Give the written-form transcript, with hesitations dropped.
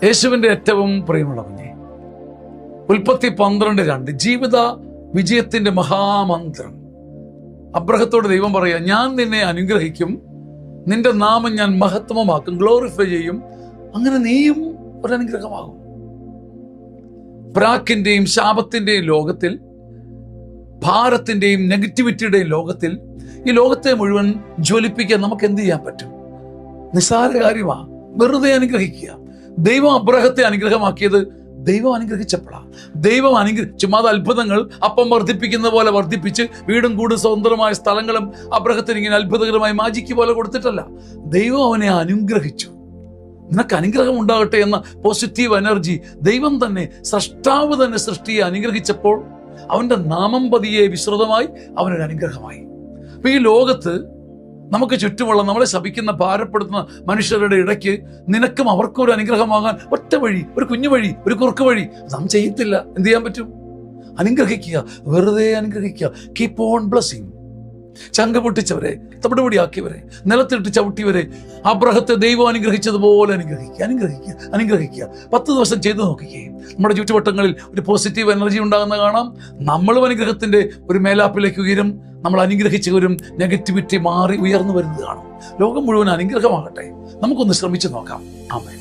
യേശുവിൻ്റെ ഏറ്റവും പ്രിയമുള്ള കുഞ്ഞെ, ഉൽപ്പത്തി 12:2 ജീവിത വിജയത്തിന്റെ മഹാമന്ത്രം. അബ്രഹത്തോട് ദൈവം പറയുക, ഞാൻ നിന്നെ അനുഗ്രഹിക്കും, നിന്റെ നാമം ഞാൻ മഹത്വമാക്കും, ഗ്ലോറിഫൈ ചെയ്യും, അങ്ങനെ നീയും ഒരു അനുഗ്രഹമാകും. പ്രാക്കിന്റെയും ശാപത്തിന്റെയും ലോകത്തിൽ, ഭാരത്തിന്റെയും നെഗറ്റിവിറ്റിയുടെയും ലോകത്തിൽ, ഈ ലോകത്തെ മുഴുവൻ ജ്വലിപ്പിക്കാൻ നമുക്ക് എന്ത് ചെയ്യാൻ പറ്റും? നിസ്സാര കാര്യമാണ്, വെറുതെ അനുഗ്രഹിക്കുക. ദൈവം അബ്രഹത്തെ അനുഗ്രഹമാക്കിയത് ദൈവം അനുഗ്രഹിച്ചപ്പോഴാണ്. ദൈവം ചുമ്മാതെ അത്ഭുതങ്ങൾ അപ്പം വർദ്ധിപ്പിക്കുന്ന പോലെ വർദ്ധിപ്പിച്ച് വീടും കൂടും സ്വതന്ത്രമായ സ്ഥലങ്ങളും അബ്രഹത്തിന് ഇങ്ങനെ അത്ഭുതകരമായി മാജിക്ക് പോലെ കൊടുത്തിട്ടല്ല. ദൈവം അവനെ അനുഗ്രഹിച്ചു. നിനക്ക് അനുഗ്രഹം ഉണ്ടാകട്ടെ എന്ന പോസിറ്റീവ് എനർജി ദൈവം തന്നെ, സൃഷ്ടാവ് തന്നെ സൃഷ്ടിയെ അനുഗ്രഹിച്ചപ്പോൾ അവന്റെ നാമം പതിയെ വിശ്രുതമായി അവനൊരു അനുഗ്രഹമായി. അപ്പൊ ഈ ലോകത്ത് നമുക്ക് ചുറ്റുമുള്ള നമ്മളെ ശപിക്കുന്ന, ഭാരപ്പെടുത്തുന്ന മനുഷ്യരുടെ ഇടയ്ക്ക് നിനക്കും അവർക്കും ഒരു അനുഗ്രഹമാകാൻ ഒറ്റ വഴി, ഒരു കുഞ്ഞു വഴി, ഒരു കുറുക്ക് വഴി. നാം ചെയ്യത്തില്ല. എന്ത് ചെയ്യാൻ പറ്റും? അനുഗ്രഹിക്കുക, വെറുതെ അനുഗ്രഹിക്കുക. Keep on blessing. ചങ്ക പൊട്ടിച്ചവരെ, തവിടുപൊടിയാക്കിയവരെ, നിലത്തിട്ട് ചവിട്ടിയവരെ അബ്രഹത്തെ ദൈവം അനുഗ്രഹിച്ചതുപോലെ അനുഗ്രഹിക്കുക. 10 ദിവസം ചെയ്തു നോക്കുകയും നമ്മുടെ ചുറ്റുവട്ടങ്ങളിൽ ഒരു പോസിറ്റീവ് എനർജി ഉണ്ടാകുന്ന കാണാം. നമ്മളും അനുഗ്രഹത്തിന്റെ ഒരു മേലാപ്പിലേക്ക് ഉയരും. നമ്മൾ അനുഗ്രഹിച്ചവരും നെഗറ്റിവിറ്റി മാറി ഉയർന്നു വരുന്നത് കാണും. ലോകം മുഴുവൻ അനുഗ്രഹമാകട്ടെ. നമുക്കൊന്ന് ശ്രമിച്ചു നോക്കാം. ആമേൻ.